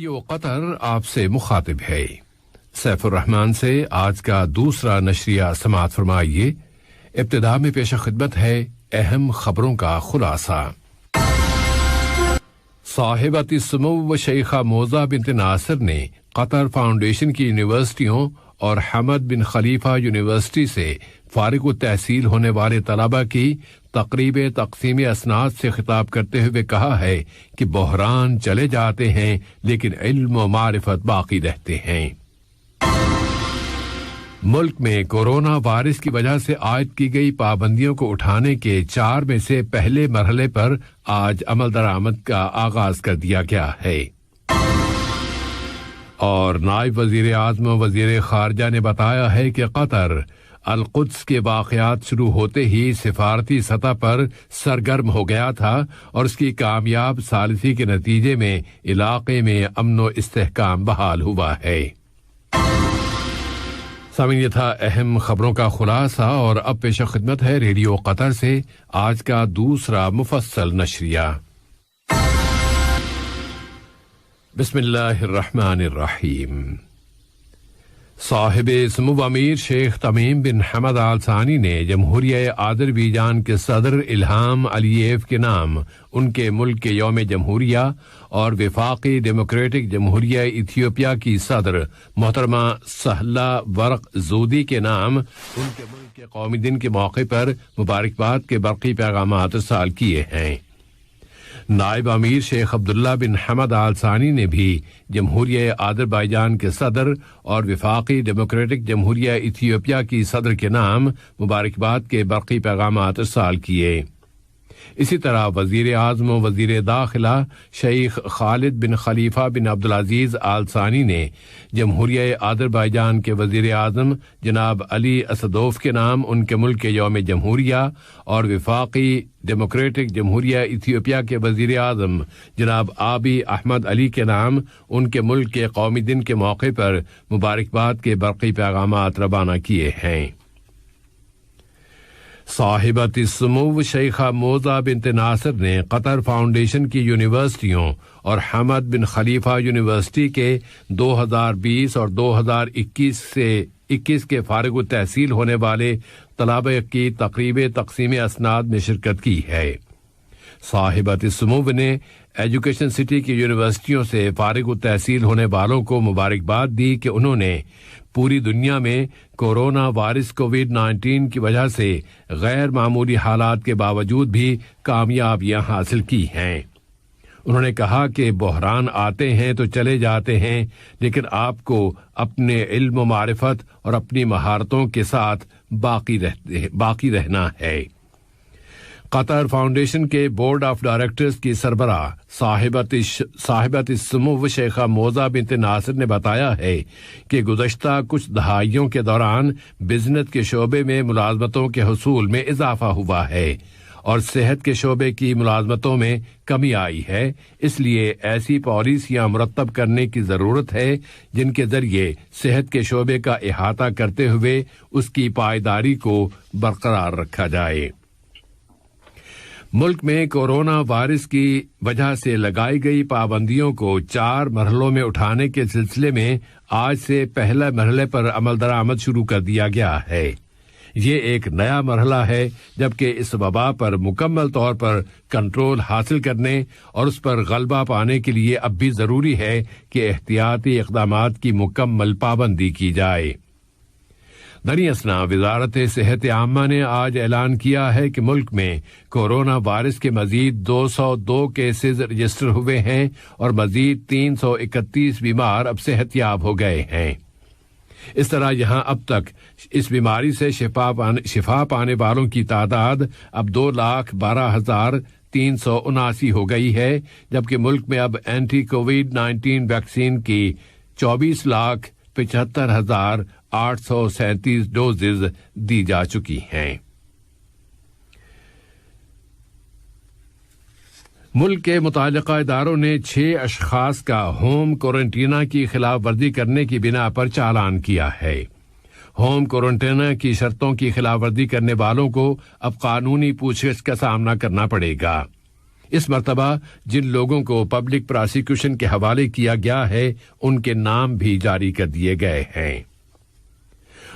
یہ قطر آپ سے مخاطب ہے۔ سیف الرحمان سے آج کا دوسرا نشریہ سماعت فرمائیے۔ ابتدا میں پیش خدمت ہے اہم خبروں کا خلاصہ۔ صاحبۃ السمو شیخہ موزہ بنت ناصر نے قطر فاؤنڈیشن کی یونیورسٹیوں اور حمد بن خلیفہ یونیورسٹی سے فارغ التحصیل ہونے والے طلبہ کی تقریب تقسیم اسناد سے خطاب کرتے ہوئے کہا ہے کہ بحران چلے جاتے ہیں لیکن علم و معرفت باقی رہتے ہیں۔ ملک میں کورونا وائرس کی وجہ سے عائد کی گئی پابندیوں کو اٹھانے کے 4 میں سے پہلے مرحلے پر آج عمل درآمد کا آغاز کر دیا گیا ہے۔ اور نائب وزیر اعظم و وزیر خارجہ نے بتایا ہے کہ قطر القدس کے واقعات شروع ہوتے ہی سفارتی سطح پر سرگرم ہو گیا تھا اور اس کی کامیاب ثالثی کے نتیجے میں علاقے میں امن و استحکام بحال ہوا ہے۔ سامعین، یہ تھا اہم خبروں کا خلاصہ اور اب پیش خدمت ہے ریڈیو قطر سے آج کا دوسرا مفصل نشریہ۔ بسم اللہ الرحمن الرحیم۔ صاحب سمو امیر شیخ تمیم بن حمد آل ثانی نے جمہوریہ آذربائیجان کے صدر الہام علییف کے نام ان کے ملک کے یوم جمہوریہ اور وفاقی ڈیموکریٹک جمہوریہ ایتھیوپیا کی صدر محترمہ سہلہ ورق زودی کے نام ان کے ملک کے قومی دن کے موقع پر مبارکباد کے برقی پیغامات ارسال کیے ہیں۔ نائب امیر شیخ عبداللہ بن حمد آل ثانی نے بھی جمہوریہ آذربائیجان کے صدر اور وفاقی ڈیموکریٹک جمہوریہ ایتھیوپیا کی صدر کے نام مبارکباد کے برقی پیغامات ارسال کیے۔ اسی طرح وزیر اعظم و وزیر داخلہ شیخ خالد بن خلیفہ بن عبدالعزیز آل ثانی نے جمہوریہ آذربائیجان کے وزیر اعظم جناب علی اسدوف کے نام ان کے ملک کے یوم جمہوریہ اور وفاقی ڈیموکریٹک جمہوریہ ایتھیوپیا کے وزیر اعظم جناب آبی احمد علی کے نام ان کے ملک کے قومی دن کے موقع پر مبارکباد کے برقی پیغامات روانہ کیے ہیں۔ صاحبۃ السمو شیخہ موزہ بنت ناصر نے قطر فاؤنڈیشن کی یونیورسٹیوں اور حمد بن خلیفہ یونیورسٹی کے 2020 اور 2021 کے فارغ التحصیل ہونے والے طلباء کی تقریب تقسیم اسناد میں شرکت کی ہے۔ صاحبۃ السمو نے ایجوکیشن سٹی کی یونیورسٹیوں سے فارغ التحصیل ہونے والوں کو مبارکباد دی کہ انہوں نے پوری دنیا میں کورونا وائرس کووڈ-19 کی وجہ سے غیر معمولی حالات کے باوجود بھی کامیابیاں حاصل کی ہیں۔ انہوں نے کہا کہ بحران آتے ہیں تو چلے جاتے ہیں لیکن آپ کو اپنے علم و معرفت اور اپنی مہارتوں کے ساتھ باقی رہنا ہے۔ قطر فاؤنڈیشن کے بورڈ آف ڈائریکٹرز کی سربراہ صاحبۃ السمو شیخہ موزہ بنت ناصر نے بتایا ہے کہ گزشتہ کچھ دہائیوں کے دوران بزنس کے شعبے میں ملازمتوں کے حصول میں اضافہ ہوا ہے اور صحت کے شعبے کی ملازمتوں میں کمی آئی ہے۔ اس لیے ایسی پالیسیاں مرتب کرنے کی ضرورت ہے جن کے ذریعے صحت کے شعبے کا احاطہ کرتے ہوئے اس کی پائیداری کو برقرار رکھا جائے۔ ملک میں کورونا وائرس کی وجہ سے لگائی گئی پابندیوں کو 4 مرحلوں میں اٹھانے کے سلسلے میں آج سے پہلے مرحلے پر عمل درآمد شروع کر دیا گیا ہے۔ یہ ایک نیا مرحلہ ہے جبکہ اس وبا پر مکمل طور پر کنٹرول حاصل کرنے اور اس پر غلبہ پانے کے لیے اب بھی ضروری ہے کہ احتیاطی اقدامات کی مکمل پابندی کی جائے۔ دنی اسنا وزارت صحت عامہ نے آج اعلان کیا ہے کہ ملک میں کورونا وائرس کے مزید 202 کیسز رجسٹر ہوئے ہیں اور مزید 331 بیمار اب صحت یاب ہو گئے ہیں۔ اس طرح یہاں اب تک اس بیماری سے شفا پانے والوں کی تعداد اب 2,12,379 ہو گئی ہے، جبکہ ملک میں اب اینٹی کووڈ-19 ویکسین کی 24,75,837 ڈوزز دی جا چکی ہیں۔ ملک کے متعلقہ اداروں نے 6 اشخاص کا ہوم کوارنٹینا کی خلاف ورزی کرنے کی بنا پر چالان کیا ہے۔ ہوم کوارنٹینا کی شرطوں کی خلاف ورزی کرنے والوں کو اب قانونی پوچھ گچھ کا سامنا کرنا پڑے گا۔ اس مرتبہ جن لوگوں کو پبلک پراسیکیوشن کے حوالے کیا گیا ہے ان کے نام بھی جاری کر دیے گئے ہیں۔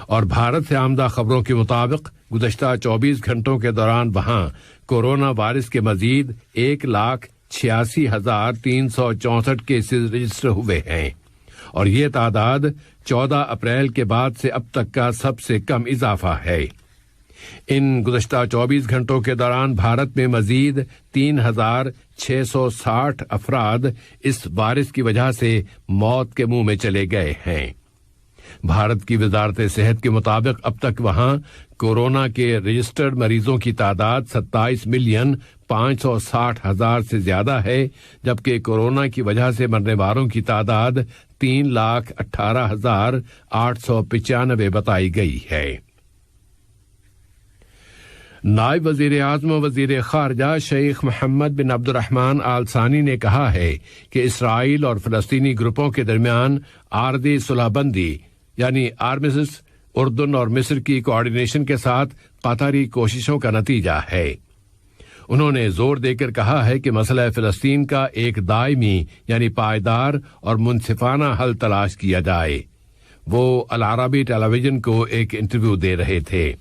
اور بھارت سے آمدہ خبروں کے مطابق گزشتہ 24 گھنٹوں کے دوران وہاں کورونا وائرس کے مزید 1,86,364 کیسز رجسٹر ہوئے ہیں، اور یہ تعداد 14 اپریل کے بعد سے اب تک کا سب سے کم اضافہ ہے۔ ان گزشتہ 24 گھنٹوں کے دوران بھارت میں مزید 3,660 افراد اس وائرس کی وجہ سے موت کے منہ میں چلے گئے ہیں۔ بھارت کی وزارت صحت کے مطابق اب تک وہاں کورونا کے رجسٹرڈ مریضوں کی تعداد 27,560,000 سے زیادہ ہے، جبکہ کورونا کی وجہ سے مرنے والوں کی تعداد 3,18,895 بتائی گئی ہے۔ نائب وزیر اعظم و وزیر خارجہ شیخ محمد بن عبد الرحمن آل ثانی نے کہا ہے کہ اسرائیل اور فلسطینی گروپوں کے درمیان عارضی صلح بندی یعنی آرمسس اردن اور مصر کی کوآرڈینیشن کے ساتھ قطری کوششوں کا نتیجہ ہے۔ انہوں نے زور دے کر کہا ہے کہ مسئلہ فلسطین کا ایک دائمی یعنی پائیدار اور منصفانہ حل تلاش کیا جائے۔ وہ العربی ٹیلی ویژن کو ایک انٹرویو دے رہے تھے۔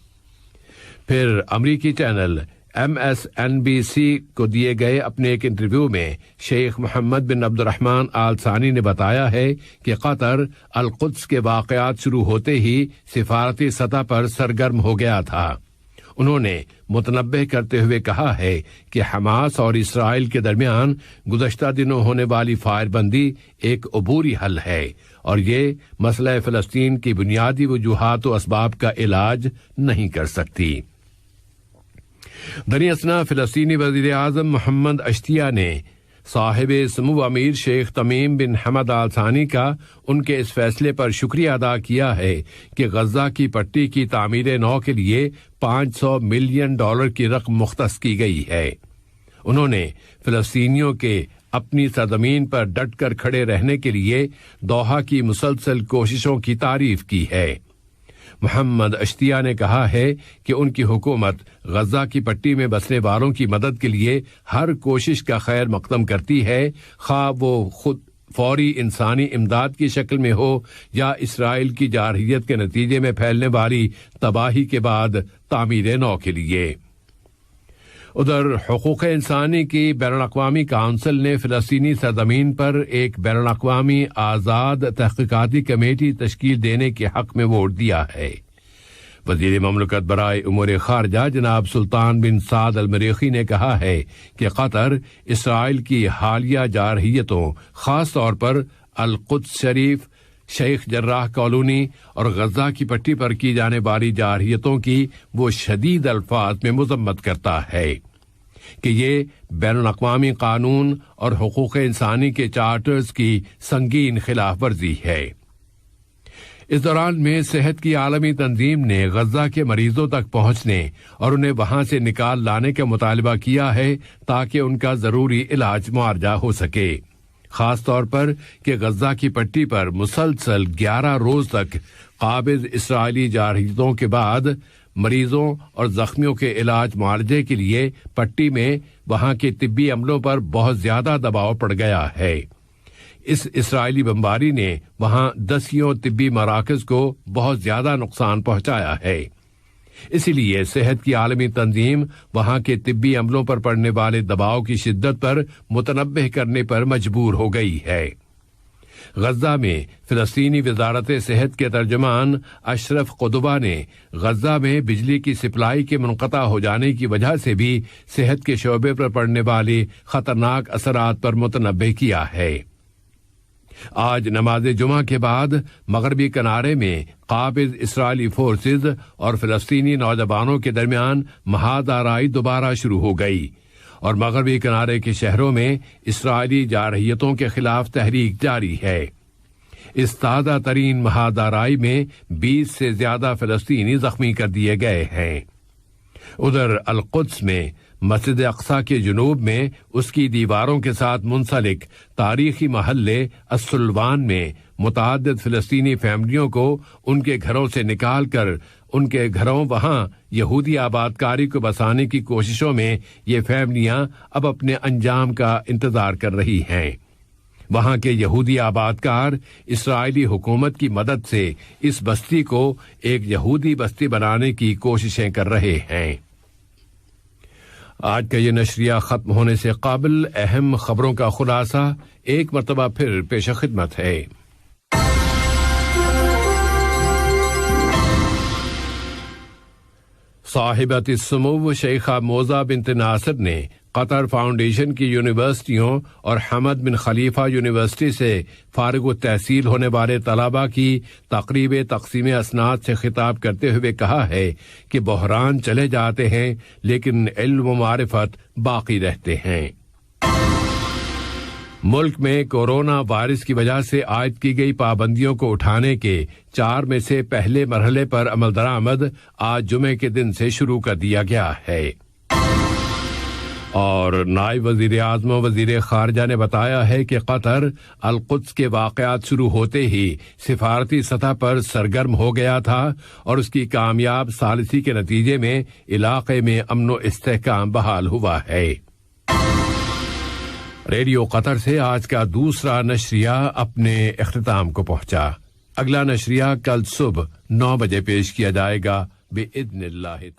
پھر امریکی چینل MSNBC کو دیے گئے اپنے ایک انٹرویو میں شیخ محمد بن عبد الرحمن آل ثانی نے بتایا ہے کہ قطر القدس کے واقعات شروع ہوتے ہی سفارتی سطح پر سرگرم ہو گیا تھا۔ انہوں نے متنبہ کرتے ہوئے کہا ہے کہ حماس اور اسرائیل کے درمیان گزشتہ دنوں ہونے والی فائر بندی ایک عبوری حل ہے، اور یہ مسئلہ فلسطین کی بنیادی وجوہات و اسباب کا علاج نہیں کر سکتی۔ دریں اثنا فلسطینی وزیر اعظم محمد اشتیا نے صاحب سمو امیر شیخ تمیم بن حمد آل ثانی کا ان کے اس فیصلے پر شکریہ ادا کیا ہے کہ غزہ کی پٹی کی تعمیر نو کے لیے $500 ملین کی رقم مختص کی گئی ہے۔ انہوں نے فلسطینیوں کے اپنی سرزمین پر ڈٹ کر کھڑے رہنے کے لیے دوحہ کی مسلسل کوششوں کی تعریف کی ہے۔ محمد اشتیا نے کہا ہے کہ ان کی حکومت غزہ کی پٹی میں بسنے والوں کی مدد کے لیے ہر کوشش کا خیر مقدم کرتی ہے، خواہ وہ خود فوری انسانی امداد کی شکل میں ہو یا اسرائیل کی جارحیت کے نتیجے میں پھیلنے والی تباہی کے بعد تعمیر نو کے لیے۔ ادھر حقوق انسانی کی بین الاقوامی کونسل نے فلسطینی سرزمین پر ایک بین الاقوامی آزاد تحقیقاتی کمیٹی تشکیل دینے کے حق میں ووٹ دیا ہے۔ وزیر مملکت برائے امور خارجہ جناب سلطان بن سعد المریخی نے کہا ہے کہ قطر اسرائیل کی حالیہ جارحیتوں، خاص طور پر القدس شریف، شیخ جراح کالونی اور غزہ کی پٹی پر کی جانے والی جارحیتوں کی وہ شدید الفاظ میں مذمت کرتا ہے کہ یہ بین الاقوامی قانون اور حقوق انسانی کے چارٹرز کی سنگین خلاف ورزی ہے۔ اس دوران میں صحت کی عالمی تنظیم نے غزہ کے مریضوں تک پہنچنے اور انہیں وہاں سے نکال لانے کا مطالبہ کیا ہے تاکہ ان کا ضروری علاج معالجہ ہو سکے، خاص طور پر کہ غزہ کی پٹی پر مسلسل 11 روز تک قابض اسرائیلی جارحیتوں کے بعد مریضوں اور زخمیوں کے علاج معالجے کے لیے پٹی میں وہاں کے طبی عملوں پر بہت زیادہ دباؤ پڑ گیا ہے۔ اس اسرائیلی بمباری نے وہاں 10 طبی مراکز کو بہت زیادہ نقصان پہنچایا ہے۔ اسی لیے صحت کی عالمی تنظیم وہاں کے طبی عملوں پر پڑنے والے دباؤ کی شدت پر متنبہ کرنے پر مجبور ہو گئی ہے۔ غزہ میں فلسطینی وزارت صحت کے ترجمان اشرف قدوہ نے غزہ میں بجلی کی سپلائی کے منقطع ہو جانے کی وجہ سے بھی صحت کے شعبے پر پڑنے والے خطرناک اثرات پر متنبہ کیا ہے۔ آج نماز جمعہ کے بعد مغربی کنارے میں قابض اسرائیلی فورسز اور فلسطینی نوجوانوں کے درمیان محاذ آرائی دوبارہ شروع ہو گئی، اور مغربی کنارے کے شہروں میں اسرائیلی جارحیتوں کے خلاف تحریک جاری ہے۔ اس تازہ ترین محاذ آرائی میں 20 سے زیادہ فلسطینی زخمی کر دیے گئے ہیں۔ ادھر القدس میں مسجد اقصی کے جنوب میں اس کی دیواروں کے ساتھ منسلک تاریخی محلے السلوان میں متعدد فلسطینی فیملیوں کو ان کے گھروں سے نکال کر ان کے گھروں وہاں یہودی آباد کاری کو بسانے کی کوششوں میں یہ فیملیاں اب اپنے انجام کا انتظار کر رہی ہیں۔ وہاں کے یہودی آباد کار اسرائیلی حکومت کی مدد سے اس بستی کو ایک یہودی بستی بنانے کی کوششیں کر رہے ہیں۔ آج کا یہ نشریہ ختم ہونے سے قبل اہم خبروں کا خلاصہ ایک مرتبہ پھر پیش خدمت ہے۔ صاحبۃ السمو شیخہ موزہ بنت ناصر نے قطر فاؤنڈیشن کی یونیورسٹیوں اور حمد بن خلیفہ یونیورسٹی سے فارغ التحصیل ہونے والے طلباء کی تقریب تقسیم اسناد سے خطاب کرتے ہوئے کہا ہے کہ بحران چلے جاتے ہیں لیکن علم و معرفت باقی رہتے ہیں۔ ملک میں کورونا وائرس کی وجہ سے عائد کی گئی پابندیوں کو اٹھانے کے 4 میں سے پہلے مرحلے پر عمل درآمد آج جمعے کے دن سے شروع کر دیا گیا ہے۔ اور نائب وزیر اعظم و وزیر خارجہ نے بتایا ہے کہ قطر القدس کے واقعات شروع ہوتے ہی سفارتی سطح پر سرگرم ہو گیا تھا اور اس کی کامیاب ثالثی کے نتیجے میں علاقے میں امن و استحکام بحال ہوا ہے۔ ریڈیو قطر سے آج کا دوسرا نشریہ اپنے اختتام کو پہنچا۔ اگلا نشریہ کل صبح 9 بجے پیش کیا جائے گا بإذن اللہ۔